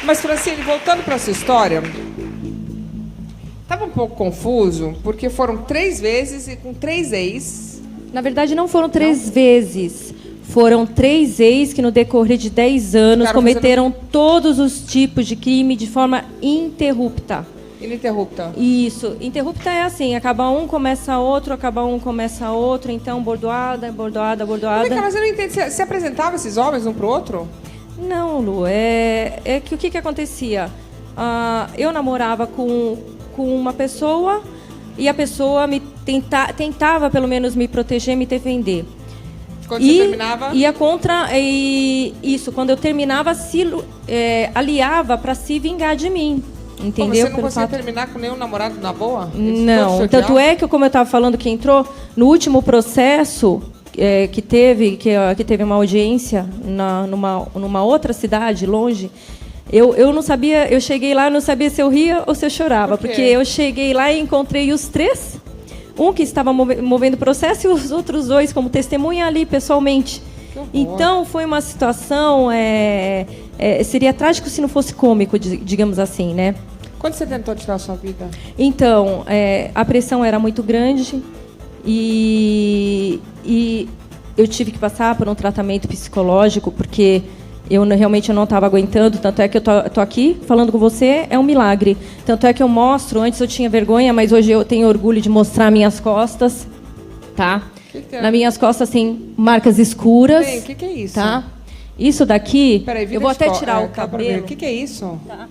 Mas, Francine, voltando para essa história, estava um pouco confuso, porque foram 3 vezes e com 3 ex. Na verdade, não foram 3 vezes. Foram 3 ex que, no decorrer de 10 anos, cometeram todos os tipos de crime de forma ininterrupta. Ininterrupta. Isso. Interrupta é assim, acaba um, começa outro, acaba um, começa outro. Então, bordoada, bordoada, bordoada. Mas eu não entendo. Você apresentava esses homens um pro outro? Não, Lu. É que o que acontecia? Eu namorava com uma pessoa e a pessoa tentava, pelo menos, me proteger, me defender. Quando você terminava? Ia contra... isso, quando eu terminava, aliava para se vingar de mim. Entendeu? Você não conseguia terminar com nenhum namorado na boa? Não. Tanto é que, como eu estava falando, que entrou no último processo que teve uma audiência numa outra cidade, longe, eu não sabia, eu cheguei lá e não sabia se eu ria ou se eu chorava. Porque eu cheguei lá e encontrei os 3, um que estava movendo o processo e os outros 2 como testemunha ali pessoalmente. Então, foi uma situação... seria trágico se não fosse cômico, digamos assim, né? Quando você tentou tirar a sua vida? Então, a pressão era muito grande e eu tive que passar por um tratamento psicológico, porque eu realmente não estava aguentando. Tanto é que eu tô aqui falando com você, é um milagre. Tanto é que eu mostro, antes eu tinha vergonha, mas hoje eu tenho orgulho de mostrar minhas costas, tá? Que é? Nas minhas costas tem marcas escuras. Bem, o que é isso? Tá? Isso daqui, Peraí, eu vou até tirar o cabelo. O que é isso? Tá.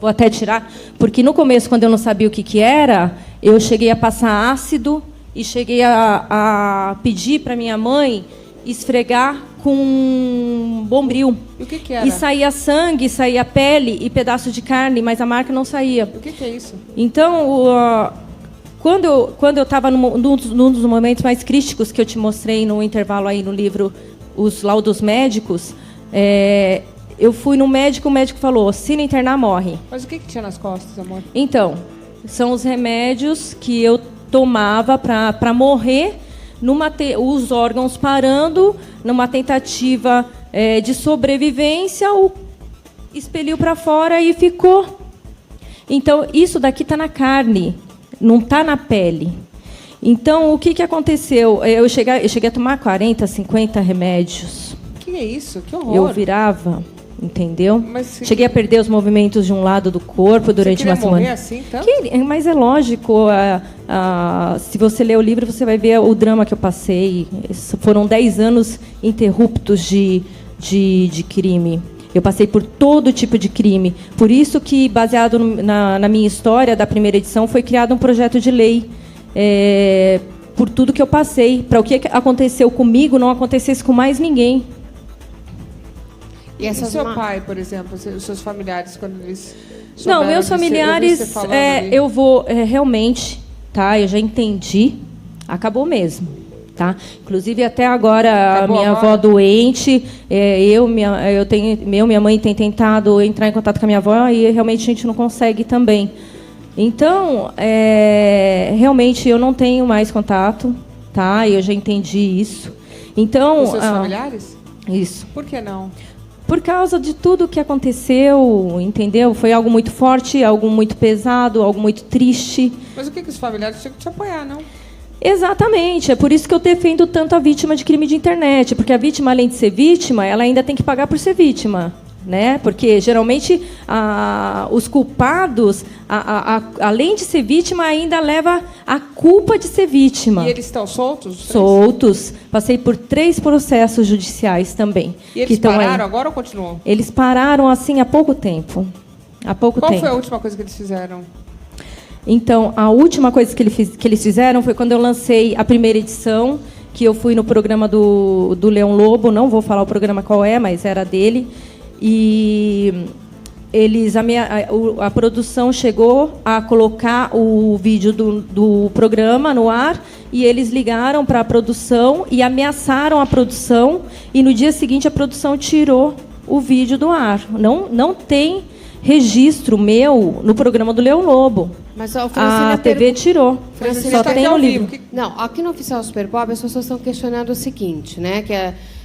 Vou até tirar, porque no começo, quando eu não sabia o que era, eu cheguei a passar ácido e cheguei a pedir para minha mãe esfregar com um bombril. E o que era? E saía sangue, saía pele e pedaço de carne, mas a marca não saía. O que é isso? Então, quando eu estava num dos momentos mais críticos que eu te mostrei no intervalo aí no livro Os Laudos Médicos, eu fui no médico, o médico falou, se não internar, morre. Mas o que tinha nas costas, amor? Então, são os remédios que eu tomava para morrer, os órgãos parando, numa tentativa de sobrevivência, expeliu para fora e ficou. Então, isso daqui está na carne, não está na pele. Então, o que aconteceu? Eu cheguei a tomar 40, 50 remédios. Que é isso? Que horror. Eu virava... Entendeu? Mas cheguei a perder os movimentos de um lado do corpo durante uma semana. Morrer assim, tanto? Mas é lógico, se você ler o livro, você vai ver o drama que eu passei. Foram 10 anos interruptos de crime. Eu passei por todo tipo de crime. Por isso que, baseado na minha história da primeira edição, foi criado um projeto de lei. Por tudo que eu passei. Para o que aconteceu comigo não acontecesse com mais ninguém. E seu pai, por exemplo, os seus familiares, quando eles... Não, meus familiares, eu vou realmente, tá? Eu já entendi, acabou mesmo, tá? Inclusive até agora a minha avó doente, minha mãe tem tentado entrar em contato com a minha avó e realmente a gente não consegue também. Então, realmente eu não tenho mais contato, tá? Eu já entendi isso. Então, os seus familiares? Isso. Por que não? Por causa de tudo que aconteceu, entendeu? Foi algo muito forte, algo muito pesado, algo muito triste. Mas o que os familiares tinham que te apoiar, não? Exatamente. É por isso que eu defendo tanto a vítima de crime de internet. Porque a vítima, além de ser vítima, ela ainda tem que pagar por ser vítima. Né? Porque, geralmente, os culpados, além de ser vítima, ainda leva a culpa de ser vítima. E eles estão soltos? Soltos. Passei por 3 processos judiciais também. E eles pararam agora ou continuam? Eles pararam, assim, há pouco tempo. Qual foi a última coisa que eles fizeram? Então, a última coisa que eles fizeram foi quando eu lancei a primeira edição, que eu fui no programa do Leão Lobo. Não vou falar o programa qual mas era dele. E a produção chegou a colocar o vídeo do programa no ar e eles ligaram para a produção e ameaçaram a produção e no dia seguinte a produção tirou o vídeo do ar. Não tem registro meu no programa do Leão Lobo. Mas a TV tirou. Francine, só tem no livro. Não, aqui no Oficial Super Pop as pessoas estão questionando o seguinte, né?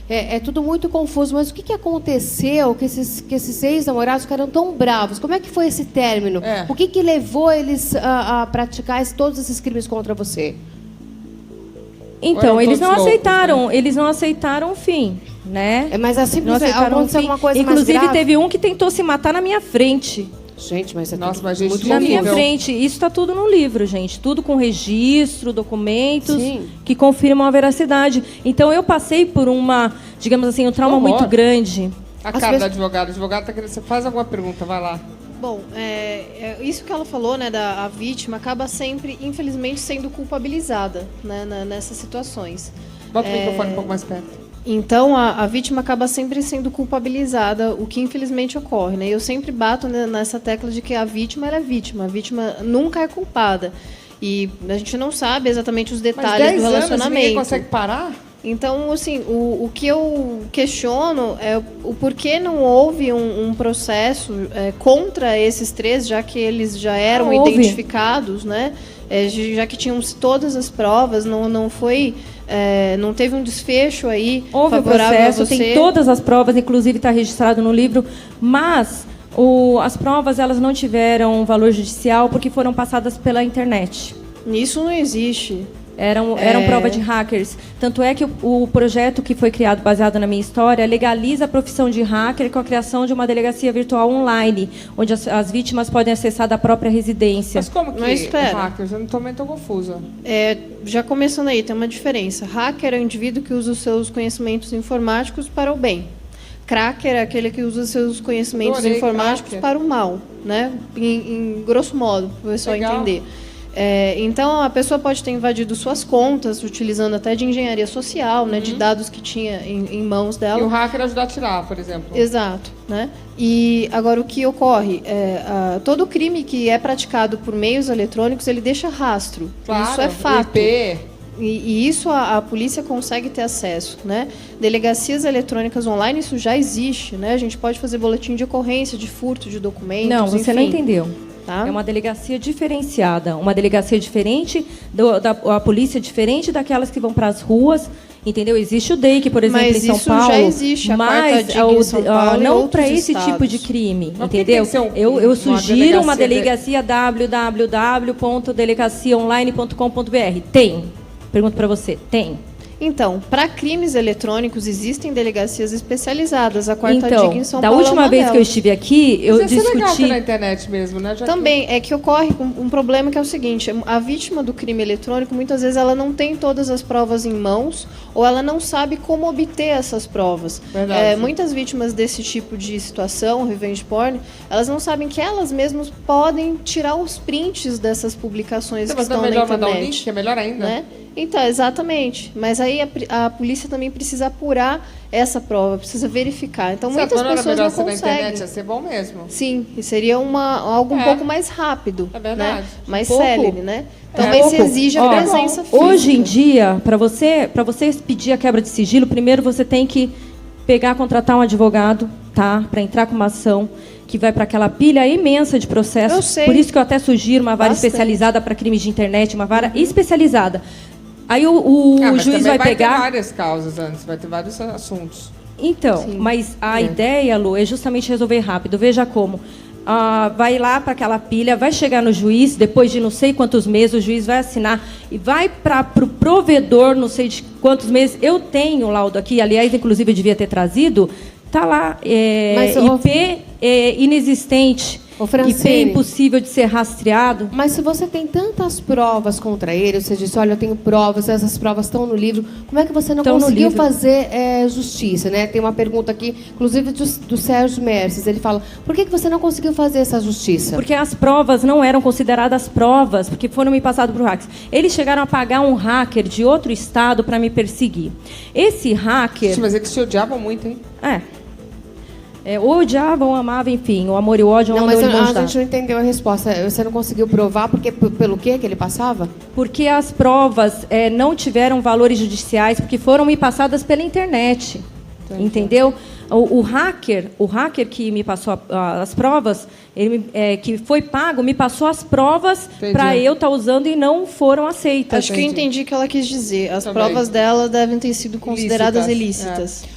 É tudo muito confuso, mas o que aconteceu que esses ex-namorados ficaram tão bravos? Como é que foi esse término? O que levou eles a praticar todos esses crimes contra você? Então, eles não aceitaram, loucos, né? Eles não aceitaram o fim, né? Mas assim, Não aceitaram o fim. alguma coisa Inclusive, mais grave? teve um que tentou se matar na minha frente. Gente, mas Nossa, mas gente, muito Na minha horrível. frente. Isso está tudo no livro, gente. Tudo com registro, documentos Sim. que confirmam a veracidade. Então, eu passei por digamos assim, um trauma Horror. muito grande. A Às cara vezes- da advogada. A advogada tá querendo... Você faz alguma pergunta, vai lá. Bom, isso que ela falou, né, a vítima acaba sempre, infelizmente, sendo culpabilizada, né, nessas situações. Bota o microfone um pouco mais perto. Então, a vítima acaba sempre sendo culpabilizada, o que infelizmente ocorre, né? Eu sempre bato nessa tecla de que a vítima era vítima, a vítima nunca é culpada. E a gente não sabe exatamente os Mas detalhes 10 do anos relacionamento. ninguém consegue parar? Então, assim, o que eu questiono é o porquê não houve um processo contra esses três, já que eles já eram Não houve. identificados, né? Já que tinham todas as provas, não foi... não teve um desfecho aí Houve o favorável processo, a você. tem todas as provas, inclusive está registrado no livro, mas as provas elas não tiveram valor judicial porque foram passadas pela internet. Isso não existe. Eram prova de hackers. Tanto é que o projeto que foi criado baseado na minha história legaliza a profissão de hacker com a criação de uma delegacia virtual online, onde as vítimas podem acessar da própria residência. Mas como que Mas espera. hackers? Eu também estou confusa. Já começando aí, tem uma diferença. Hacker é o indivíduo que usa os seus conhecimentos informáticos para o bem. Cracker é aquele que usa os seus conhecimentos Adorei, informáticos cracker. para o mal, né? Em grosso modo, para o pessoal Legal. entender. Então, a pessoa pode ter invadido suas contas, utilizando até de engenharia social, né, de dados que tinha em mãos dela. E o hacker ajuda a tirar, por exemplo. Exato, né? E agora o que ocorre? Todo crime que é praticado por meios eletrônicos, ele deixa rastro. Claro, Isso é fato. IP. E isso a polícia consegue ter acesso, né? Delegacias eletrônicas online, isso já existe, né? A gente pode fazer boletim de ocorrência, de furto de documentos, Não, você não enfim, entendeu. tá? É uma delegacia diferenciada, uma delegacia diferente, a polícia diferente daquelas que vão para as ruas, entendeu? Existe o DEIC, por exemplo, Mas em São isso Paulo, já existe, a mas quarta DIG em São Paulo e não outros para esse estados. tipo de crime, Mas por que entendeu? tem que ser Eu uma sugiro uma delegacia www.delegaciaonline.com.br. Tem. Pergunto para você. Tem. Então, para crimes eletrônicos, existem delegacias especializadas. A quarta Então, DIG em São da Paulo última é uma vez que eu delas. estive aqui, eu Mas ia ser legal ter discuti... na internet mesmo, né? Já que- Também é que ocorre um problema que é o seguinte: a vítima do crime eletrônico, muitas vezes, ela não tem todas as provas em mãos ou ela não sabe como obter essas provas. Verdade. Muitas vítimas desse tipo de situação, revenge porn, elas não sabem que elas mesmas podem tirar os prints dessas publicações Então, que mas não é estão na melhor mandar um internet. link, que é melhor ainda. Né? Então, exatamente. Mas aí a polícia também precisa apurar essa prova, precisa verificar. Então, Se a muitas dona era pessoas melhor não ser na internet, conseguem. ia ser bom mesmo. Sim, e seria algo um É. pouco mais rápido. É verdade. Né? Mais Pouco. célere, né? É. Também se Pouco. exige a Ó, presença física. Hoje em dia, para você pedir a quebra de sigilo, primeiro você tem que contratar um advogado, tá? Para entrar com uma ação que vai para aquela pilha imensa de processos. Eu sei. Por isso que eu até sugiro uma vara Bastante. especializada para crimes de internet, uma vara especializada. Aí o Mas juiz também vai pegar. ter várias causas antes, vai ter vários assuntos. Então, Sim. mas a ideia, Lu, é justamente resolver rápido. Veja como. Vai lá para aquela pilha, vai chegar no juiz, depois de não sei quantos meses, o juiz vai assinar e vai para o provedor, não sei de quantos meses. Eu tenho o laudo aqui, aliás, inclusive eu devia ter trazido. Está lá, Mas, IP inexistente, Ô, Francine. IP impossível de ser rastreado. Mas se você tem tantas provas contra ele, você disse, olha, eu tenho provas, essas provas estão no livro, como é que você não Estão no conseguiu livro. fazer justiça, né? Tem uma pergunta aqui, inclusive do Sérgio Merces, ele fala, por que você não conseguiu fazer essa justiça? Porque as provas não eram consideradas provas, porque foram me passadas por hackers. Eles chegaram a pagar um hacker de outro estado para me perseguir. Esse hacker... Mas eles se odiavam muito, hein? ou odiavam, ou amavam, enfim. O amor e o ódio Não, andam mas de mãos a dadas. gente não entendeu a resposta. Você não conseguiu provar pelo quê que ele passava? Porque as provas não tiveram valores judiciais, porque foram me passadas pela internet. Entendeu? O hacker que me passou as provas, que foi pago, me passou as provas para eu estar usando e não foram aceitas. Acho que eu entendi o que ela quis dizer. As Também. provas dela devem ter sido consideradas Ilícitas, ilícitas.